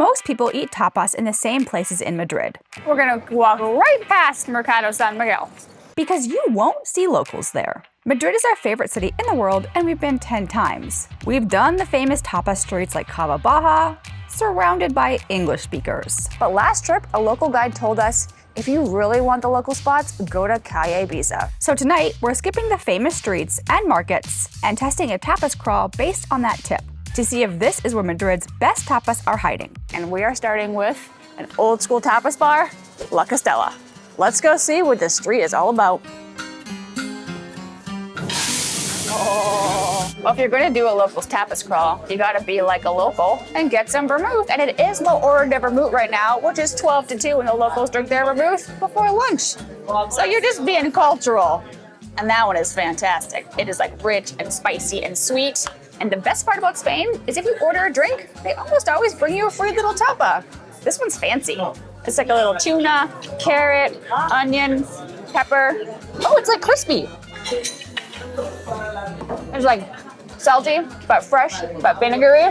Most people eat tapas in the same places in Madrid. We're gonna walk right past Mercado San Miguel. Because you won't see locals there. Madrid is our favorite city in the world, and we've been 10 times. We've done the famous tapas streets like Cava, Baja, surrounded by English speakers. But last trip, a local guide told us, if you really want the local spots, go to Calle Ibiza. So tonight, we're skipping the famous streets and markets and testing a tapas crawl based on that tip to see if this is where Madrid's best tapas are hiding. And we are starting with an old school tapas bar, La CASTELA. Let's go see what this street is all about. Well, if you're gonna do a locals tapas crawl, you gotta be like a local and get some vermouth. And it is low order de vermouth right now, which is 12 to 2 when the locals drink their vermouth before lunch. So you're just being cultural. And that one is fantastic. It is like rich and spicy and sweet. And the best part about Spain is if you order a drink, they almost always bring you a free little tapa. This one's fancy. It's like a little tuna, carrot, onion, pepper. Oh, it's like crispy. It's like salty, but fresh, but vinegary.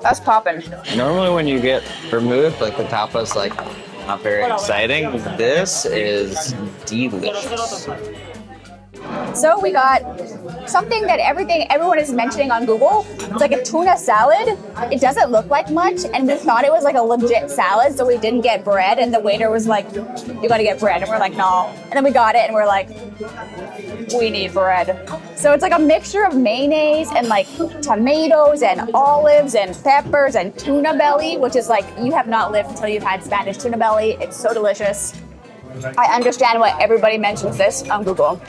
That's popping. Normally when you get vermouth, like the tapas, like not very exciting. This is delicious. So we got something that everyone is mentioning on Google. It's like a tuna salad. It doesn't look like much, and we thought it was like a legit salad, so we didn't get bread, and the waiter was like, you gotta get bread, and we're like, no. And then we got it, and we're like, we need bread. So it's like a mixture of mayonnaise and like tomatoes and olives and peppers and tuna belly, which is like, you have not lived until you've had Spanish tuna belly. It's so delicious. I understand why everybody mentions this on Google.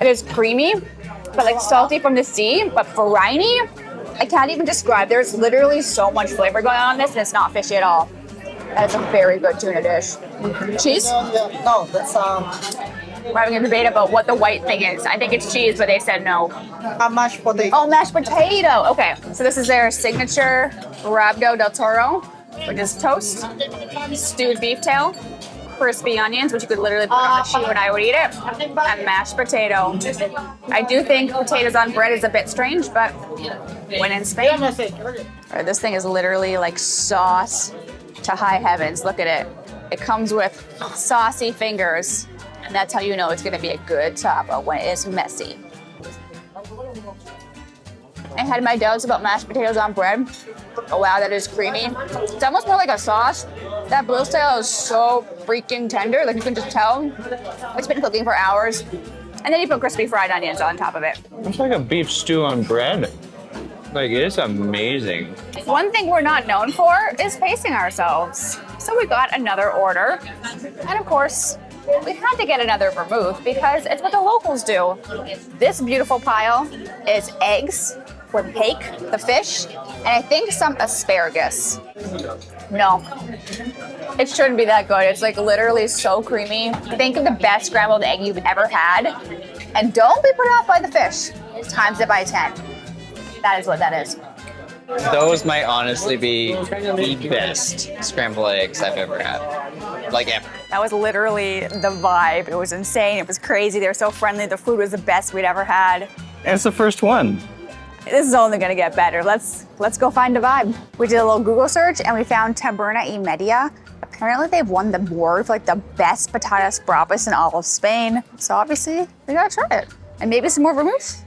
It is creamy, but like salty from the sea, but briny. I can't even describe. There's literally so much flavor going on in this, and it's not fishy at all. And it's a very good tuna dish. Cheese? No, that's We're having a debate about what the white thing is. I think it's cheese, but they said no. a mashed potato. Oh, mashed potato. Okay, so this is their signature Rabdo del Toro, which is toast, stewed beef tail, crispy onions, which you could literally put on a sheet and I would eat it, and mashed potato. I do think potatoes on bread is a bit strange, but when in Spain, this thing is literally like sauce to high heavens. Look at it. It comes with saucy fingers, and that's how you know it's gonna be a good tapa, when it is messy. I had my doubts about mashed potatoes on bread. Oh wow, that is creamy. It's almost more like a sauce. That blue style is so freaking tender, like you can just tell. It's been cooking for hours. And then you put crispy fried onions on top of it. It's like a beef stew on bread. Like, it's amazing. One thing we're not known for is pacing ourselves. So we got another order. And of course, we had to get another vermouth because it's what the locals do. This beautiful pile is eggs with hake, the fish, and I think some asparagus. No, it shouldn't be that good. It's like literally so creamy. Think of the best scrambled egg you've ever had. And don't be put off by the fish. Times it by 10. That is what that is. Those might honestly be the best scrambled eggs I've ever had. Like ever. That was literally the vibe. It was insane. It was crazy. They were so friendly. The food was the best we'd ever had. And it's the first one. This is only gonna get better. Let's go find a vibe. We did a little Google search and we found Taberna y Media. Apparently they've won the award for like the best patatas bravas in all of Spain. So obviously we gotta try it. And maybe some more vermouth.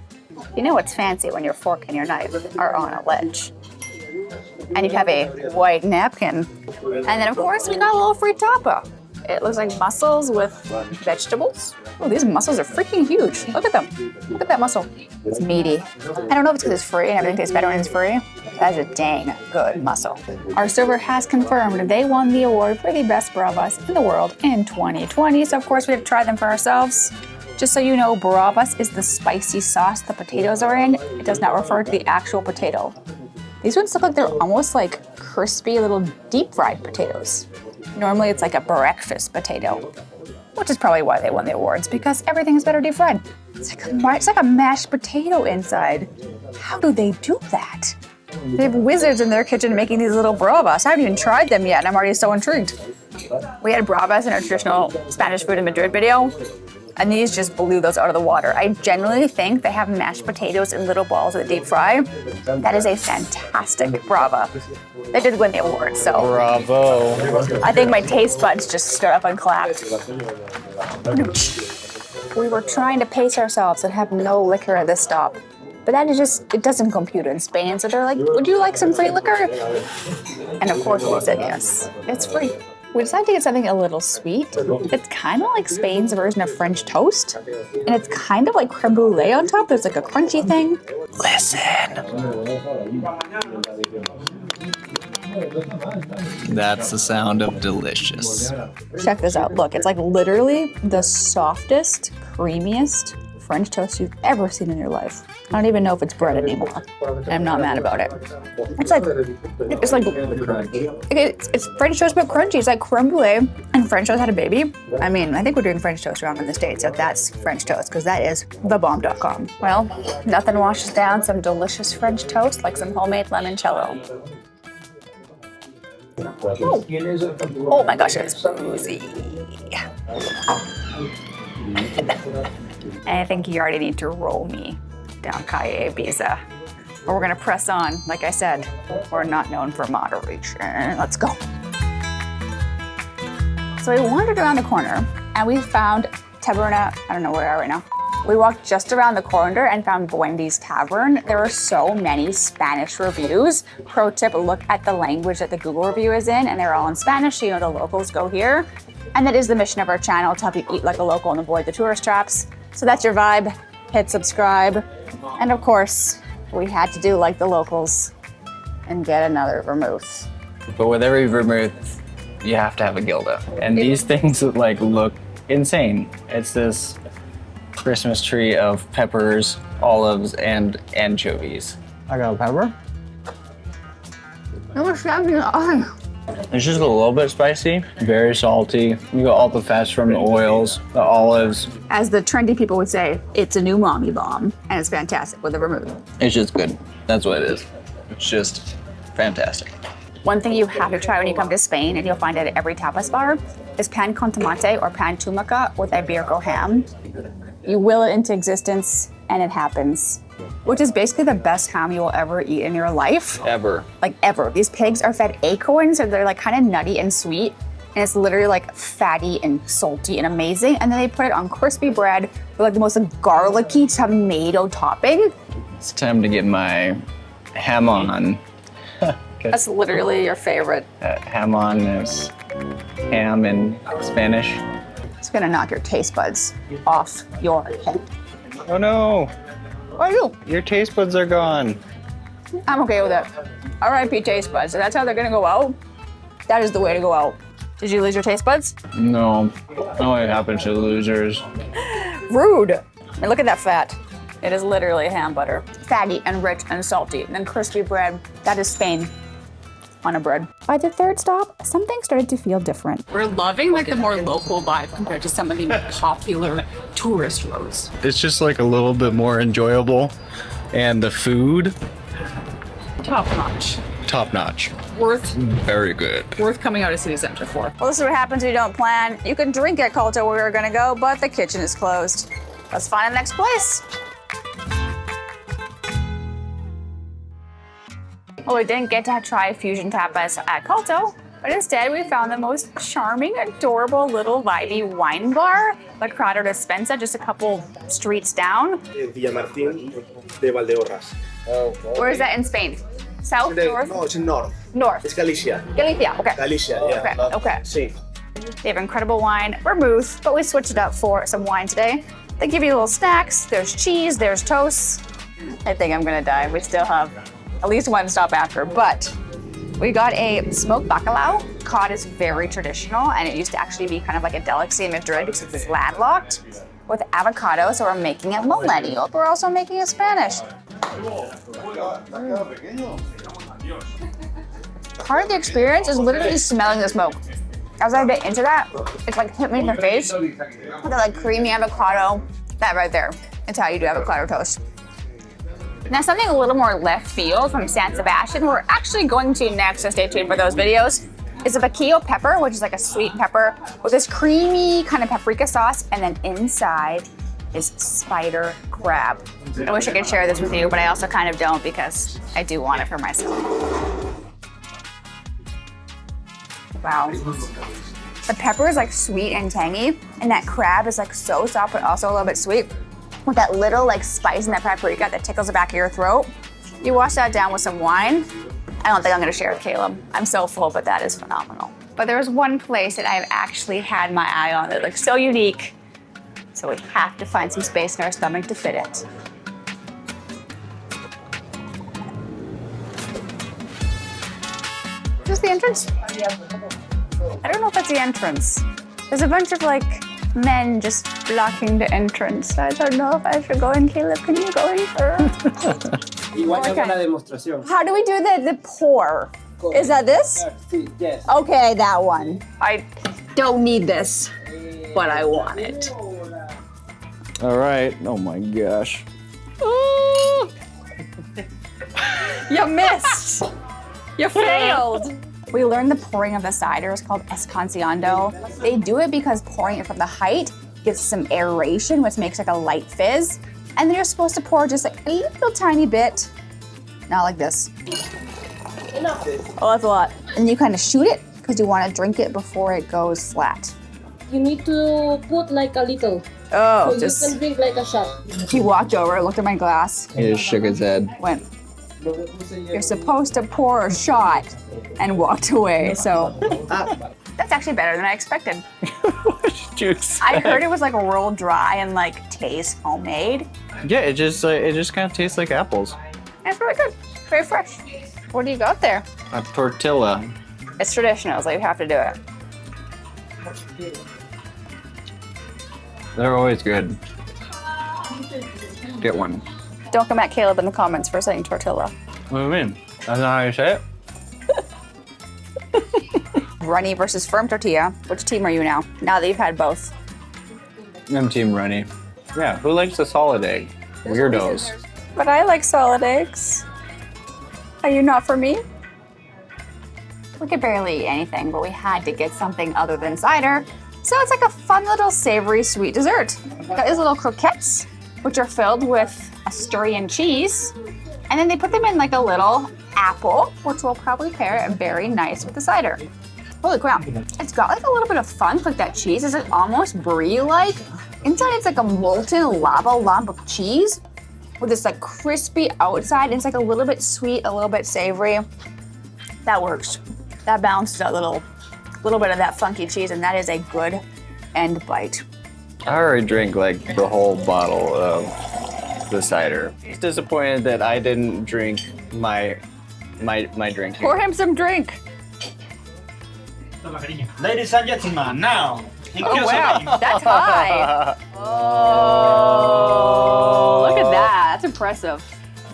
You know it's fancy when your fork and your knife are on a ledge. And you have a white napkin. And then of course we got a little free tapa. It looks like mussels with vegetables. Oh, these mussels are freaking huge. Look at them. Look at that mussel. It's meaty. I don't know if it's because it's free and everything tastes better when it's free. That is a dang good mussel. Our server has confirmed they won the award for the best bravas in the world in 2020. So of course we have to try them for ourselves. Just so you know, bravas is the spicy sauce the potatoes are in. It does not refer to the actual potato. These ones look like they're almost like crispy little deep fried potatoes. Normally it's like a breakfast potato, which is probably why they won the awards, because everything is better deep fried. It's like a mashed potato inside. How do they do that? They have wizards in their kitchen making these little bravas. I haven't even tried them yet, and I'm already so intrigued. We had bravas in our traditional Spanish food in Madrid video. And these just blew those out of the water. I genuinely think they have mashed potatoes in little balls in the deep fry. That is a fantastic brava. They did win the award, so. Bravo. I think my taste buds just stood up and clapped. We were trying to pace ourselves and have no liquor at this stop. But that is just, it doesn't compute in Spain. So they're like, would you like some free liquor? And of course we said yes. It's free. We decided to get something a little sweet. It's kind of like Spain's version of French toast. And it's kind of like creme brulee on top. There's like a crunchy thing. Listen. That's the sound of delicious. Check this out. Look, it's like literally the softest, creamiest French toast you've ever seen in your life. I don't even know if it's bread anymore. I'm not mad about it. It's French toast but crunchy. It's like creme brulee and French toast had a baby. I mean, I think we're doing French toast wrong in the States if that's French toast, because that is thebomb.com. Well, nothing washes down some delicious French toast like some homemade limoncello. Oh my gosh, it's boozy. And I think you already need to roll me down Calle Ibiza. But we're gonna press on. Like I said, we're not known for moderation. Let's go. So we wandered around the corner and we found Taberna, I don't know where we are right now. We walked just around the corner and found Buendi's Tavern. There are so many Spanish reviews. Pro tip, look at the language that the Google review is in, and they're all in Spanish, so you know the locals go here. And that is the mission of our channel, to help you eat like a local and avoid the tourist traps. So that's your vibe. Hit subscribe. And of course, we had to do like the locals and get another vermouth. But with every vermouth, you have to have a Gilda. And these things like look insane. It's this Christmas tree of peppers, olives, and anchovies. I got a pepper. It was stabbing the eye. It's just a little bit spicy, very salty. You got all the fats from the oils, the olives. As the trendy people would say, it's a new mommy bomb, and it's fantastic with the vermouth. It's just good. That's what it is. It's just fantastic. One thing you have to try when you come to Spain, and you'll find it at every tapas bar, is pan con tomate or pan tumaca with Iberico ham. You will it into existence, and it happens. Which is basically the best ham you will ever eat in your life. Ever. Like ever. These pigs are fed acorns, so they're like kind of nutty and sweet. And it's literally like fatty and salty and amazing. And then they put it on crispy bread with like the most garlicky tomato topping. It's time to get my ham on. That's literally your favorite. Ham on is ham in Spanish. It's gonna knock your taste buds off your head. Oh no. What are you? Your taste buds are gone. I'm okay with it. R.I.P. taste buds. So that's how they're gonna go out. That is the way to go out. Did you lose your taste buds? No. Only happens to losers. Rude. And look at that fat. It is literally ham butter. Fatty and rich and salty. And then crispy bread. That is Spain on a bread. By the third stop, something started to feel different. We're loving like the more local vibe compared to some of the popular tourist roads. It's just like a little bit more enjoyable, and the food, Top notch. top notch. Worth Very good. coming out of city center for. Well, this is what happens when you don't plan. You can drink at Colto where we're gonna go, but the kitchen is closed. Let's find the next place. Well, we didn't get to try fusion tapas at Colto, but instead we found the most charming, adorable little vibey wine bar, Mercado Despensa, just a couple streets down. Villamartín de Valdeorras. Where is that in Spain? South, north? No, it's in north. North. It's Galicia. Galicia, okay. Galicia, yeah. Okay. Sí. They have incredible wine, vermouth, but we switched it up for some wine today. They give you little snacks. There's cheese, there's toast. I think I'm gonna die. We still have at least one stop after, but we got a smoked bacalao. Cod is very traditional, and it used to actually be kind of like a delicacy in Madrid because it's landlocked, with avocado, so we're making it millennial. We're also making it Spanish. Part of the experience is literally smelling the smoke. As I bit into that, it's like hit me in the face with that like creamy avocado. That right there, it's how you do avocado toast. Now something a little more left field from San Sebastian we're actually going to next, so stay tuned for those videos. is a vaquillo pepper, which is like a sweet pepper with this creamy kind of paprika sauce, and then inside is spider crab. I wish I could share this with you, but I also kind of don't because I do want it for myself. Wow. The pepper is like sweet and tangy, and that crab is like so soft but also a little bit sweet with that little like spice in that paprika that tickles the back of your throat. You wash that down with some wine. I don't think I'm gonna share with Caleb. I'm so full, but that is phenomenal. But there was one place that I've actually had my eye on that looks so unique. So we have to find some space in our stomach to fit it. Is this the entrance? I don't know if that's the entrance. There's a bunch of like men just blocking the entrance. I don't know if I should go in. Caleb, can you go in first? How do we do the pour? Is that this? Yes. Okay, that one. I don't need this, but I want it. All right. Oh my gosh. You missed. You failed. We learned the pouring of the cider is called escanciando. They do it because pouring it from the height gives some aeration, which makes like a light fizz. And then you're supposed to pour just like a little tiny bit. Not like this. Oh, that's a lot. And you kind of shoot it because you want to drink it before it goes flat. You need to put like a little. Oh, So you can drink like a shot. He walked over, looked at my glass, He just shook his head. went, "You're supposed to pour a shot," and walked away. So that's actually better than I expected. What did you expect? I heard it was like real dry and like taste homemade. Yeah, it just kind of tastes like apples. It's really good, very fresh. What do you got there? A tortilla. It's traditional, so you have to do it. They're always good. Get one. Don't come at Caleb in the comments for saying tortilla. What do you mean? That's not how you say it? Runny versus firm tortilla. Which team are you now? Now that you've had both. I'm team runny. Yeah, who likes a solid egg? Weirdos. But I like solid eggs. Are you not for me? We could barely eat anything, but we had to get something other than cider. So it's like a fun little savory sweet dessert. Got these little croquettes, which are filled with Asturian cheese. And then they put them in like a little apple, which will probably pair very nice with the cider. Holy crap. It's got like a little bit of funk, like that cheese is like almost brie-like. Inside it's like a molten lava lump of cheese with this like crispy outside. And it's like a little bit sweet, a little bit savory. That works. That balances out a little bit of that funky cheese, and that is a good end bite. I already drank like the whole bottle of the cider. He's disappointed that I didn't drink my drink here. Pour him some drink. Ladies and gentlemen, now. Oh wow, that's high. Oh, look at that. That's impressive.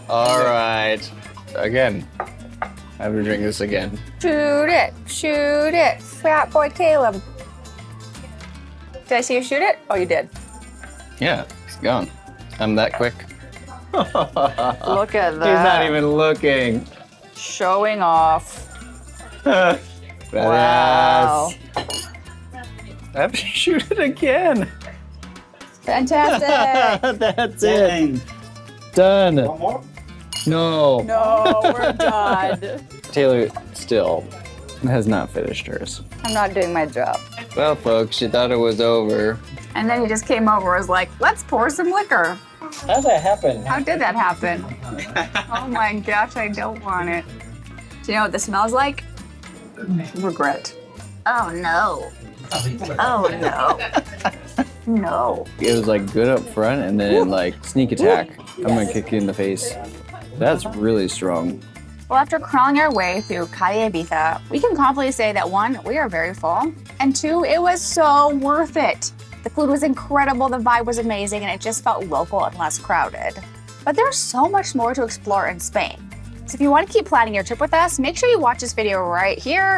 All right. Again, I have to drink this again. Shoot it, shoot it. Fat boy Caleb. Did I see you shoot it? Oh, you did. Yeah, it's gone. I'm that quick. Look at that. He's not even looking. Showing off. Wow. Wow. I have to shoot it again. Fantastic. That's it. Done. One more? No. No, we're done. Taylor still has not finished hers. I'm not doing my job. Well, folks, she thought it was over. And then he just came over and was like, let's pour some liquor. How did that happen? How did that happen? Oh my gosh, I don't want it. Do you know what this smells like? Regret. Oh no. Oh no. No. It was like good up front and then like sneak attack. I'm gonna kick you in the face. That's really strong. Well, after crawling our way through Calle Ibiza, we can confidently say that one, we are very full, and two, it was so worth it. The food was incredible, the vibe was amazing, and it just felt local and less crowded. But there's so much more to explore in Spain. So if you want to keep planning your trip with us, make sure you watch this video right here